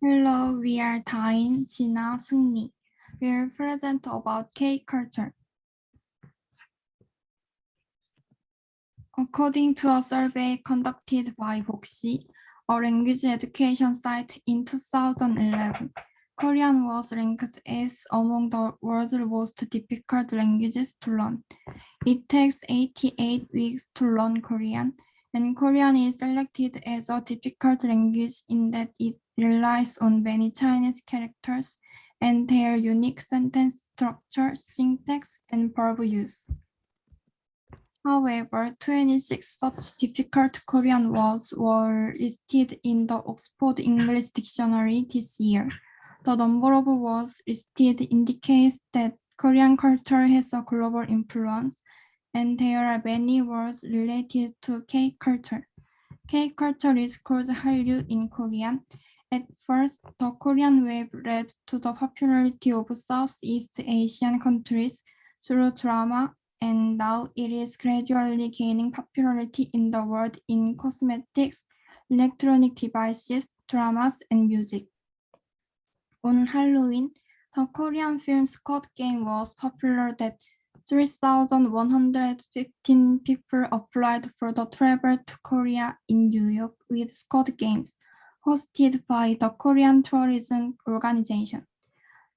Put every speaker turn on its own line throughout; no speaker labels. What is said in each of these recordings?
Hello, we are Dain, Jina, Seungni. We will present about K culture. According to a survey conducted by Boxi, a language education site in 2011, Korean was ranked as among the world's most difficult languages to learn. It takes 88 weeks to learn Korean, and Korean is selected as a difficult language in that it relies on many Chinese characters and their unique sentence structure, syntax, and verb use. However, 26 such difficult Korean words were listed in the Oxford English Dictionary this year. The number of words listed indicates that Korean culture has a global influence, and there are many words related to K culture. K culture is called Hallyu in Korean. At first, the Korean wave led to the popularity of Southeast Asian countries through drama, and now it is gradually gaining popularity in the world in cosmetics, electronic devices, dramas, and music. On Halloween, the Korean film Squid Game was popular that 3,115 people applied for the travel to Korea in New York with Squid Games, hosted by the Korean Tourism Organization.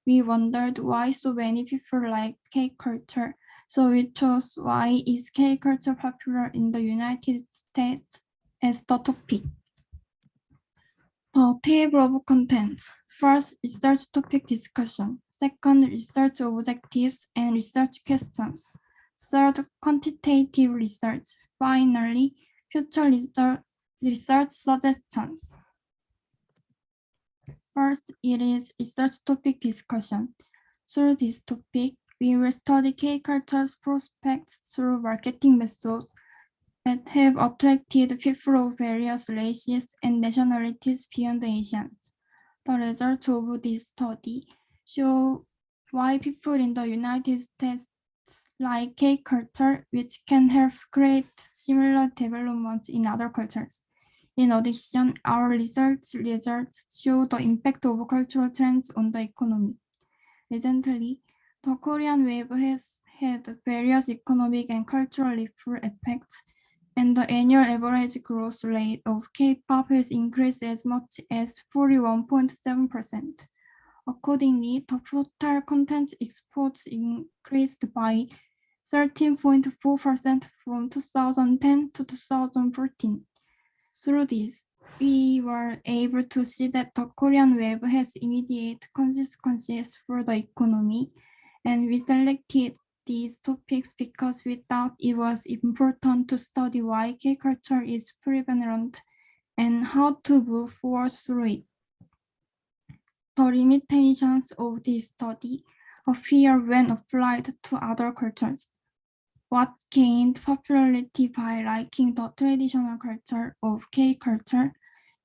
We wondered why so many people liked K culture, so we chose why is K culture popular in the United States as the topic. The table of contents. First, research topic discussion. Second, research objectives and research questions. Third, quantitative research. Finally, future research suggestions. First, it is research topic discussion. Through this topic, we will study K culture's prospects through marketing methods that have attracted people of various races and nationalities beyond Asians. The results of this study show why people in the United States like K culture, which can help create similar developments in other cultures. In addition, our research results show the impact of cultural trends on the economy. Recently, the Korean wave has had various economic and cultural ripple effects, and the annual average growth rate of K-pop has increased as much as 41.7%. Accordingly, the total content exports increased by 13.4% from 2010 to 2014. Through this, we were able to see that the Korean wave has immediate consequences for the economy, and we selected these topics because we thought it was important to study why K culture is prevalent and how to move forward through it. The limitations of this study appear when applied to other cultures. What gained popularity by liking the traditional culture of K culture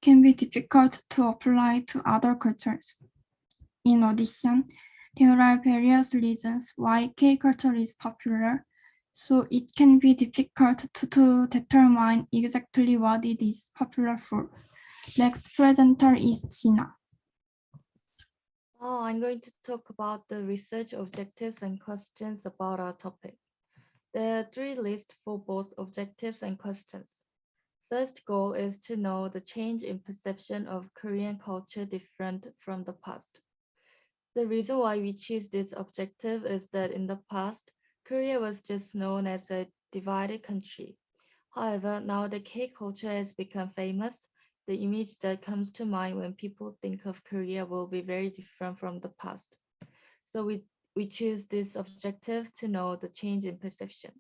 can be difficult to apply to other cultures. In addition, there are various reasons why K culture is popular, so it can be difficult to determine exactly what it is popular for. Next presenter is Gina.
I'm going to talk about the research objectives and questions about our topic. There are three lists for both objectives and questions. First goal is to know the change in perception of Korean culture different from the past. The reason why we choose this objective is that in the past, Korea was just known as a divided country. However, now the K culture has become famous. The image that comes to mind when people think of Korea will be very different from the past. So we choose this objective to know the change in perception.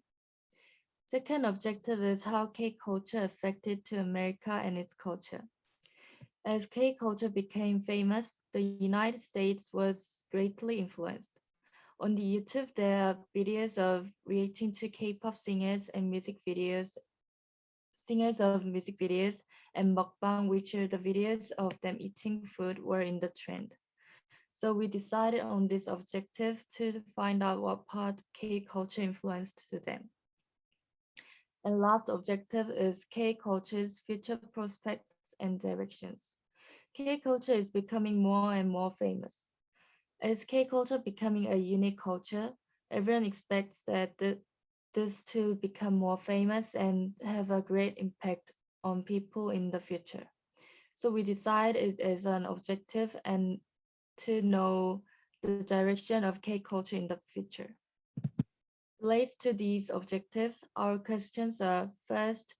Second objective is how K culture affected to America and its culture. As K culture became famous, the United States was greatly influenced. On the YouTube, there are videos of reacting to K-pop singers of music videos, and mukbang, which are the videos of them eating food, were in the trend. So we decided on this objective to find out what part K culture influenced to them. And last objective is K culture's future prospects and directions. K-culture is becoming more and more famous. As K-culture becoming a unique culture, everyone expects that this to become more famous and have a great impact on people in the future. So we decide it as an objective and to know the direction of K-culture in the future. Relates to these objectives, our questions are first,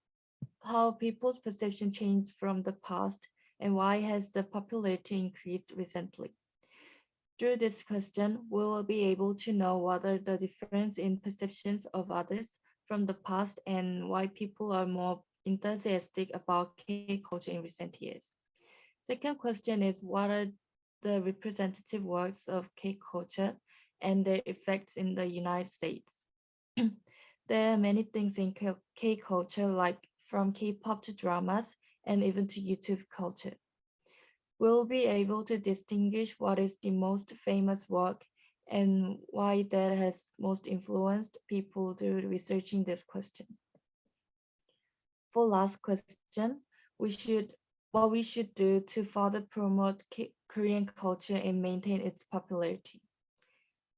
how people's perception changed from the past and why has the popularity increased recently. Through this question, we will be able to know what are the difference in perceptions of others from the past and why people are more enthusiastic about K-culture in recent years. Second question is what are the representative works of K-culture and their effects in the United States? There are many things in K-culture, like from K-pop to dramas and even to YouTube culture. We'll be able to distinguish what is the most famous work and why that has most influenced people through researching this question. For last question, what we should do to further promote Korean culture and maintain its popularity.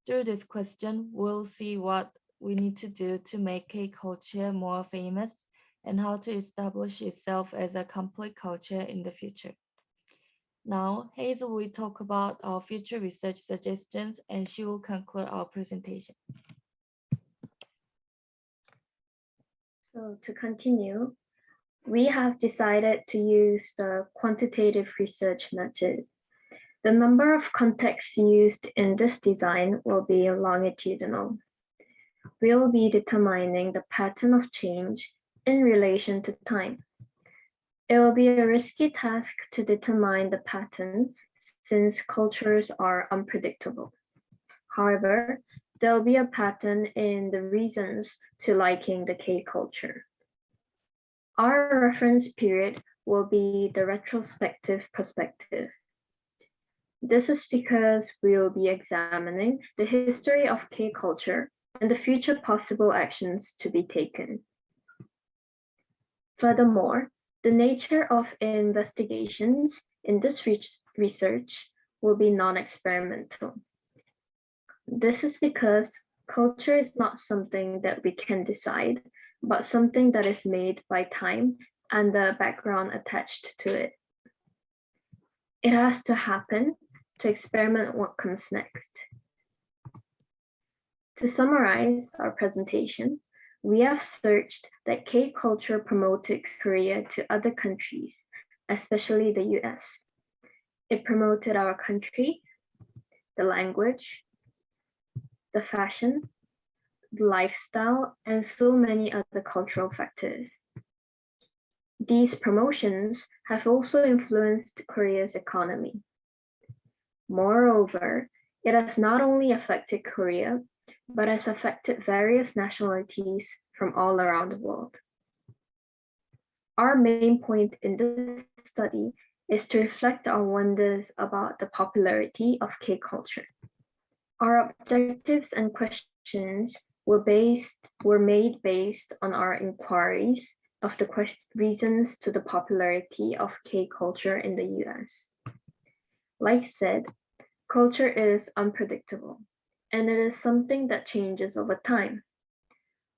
Through this question, we'll see what we need to do to make K-culture more famous and how to establish itself as a complete culture in the future. Now, Hazel will talk about our future research suggestions and she will conclude our presentation.
So to continue, we have decided to use the quantitative research method. The number of contexts used in this design will be longitudinal. We'll be determining the pattern of change in relation to time. It will be a risky task to determine the pattern since cultures are unpredictable. However, there will be a pattern in the reasons to liking the K-culture. Our reference period will be the retrospective perspective. This is because we will be examining the history of K-culture and the future possible actions to be taken. Furthermore, the nature of investigations in this research will be non-experimental. This is because culture is not something that we can decide, but something that is made by time and the background attached to it. It has to happen to experiment what comes next. To summarize our presentation, we have searched that K-culture promoted Korea to other countries, especially the US. It promoted our country, the language, the fashion, the lifestyle, and so many other cultural factors. These promotions have also influenced Korea's economy. Moreover, it has not only affected Korea, but has affected various nationalities from all around the world. Our main point in this study is to reflect our wonders about the popularity of K-culture. Our objectives and questions were made based on our inquiries of the reasons to the popularity of K-culture in the US. Like said, culture is unpredictable, and it is something that changes over time.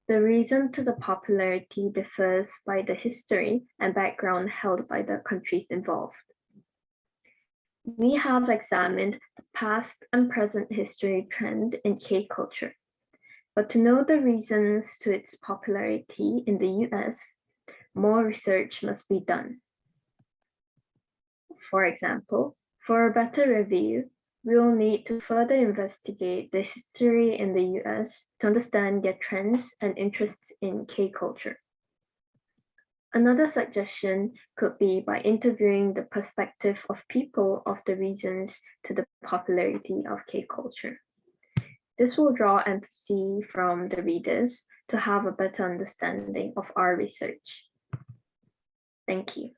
The reason to the popularity differs by the history and background held by the countries involved. We have examined the past and present history trend in K-culture, but to know the reasons to its popularity in the US, more research must be done. For example, for a better review, we will need to further investigate the history in the US to understand their trends and interests in K-culture. Another suggestion could be by interviewing the perspective of people of the reasons to the popularity of K-culture. This will draw empathy from the readers to have a better understanding of our research. Thank you.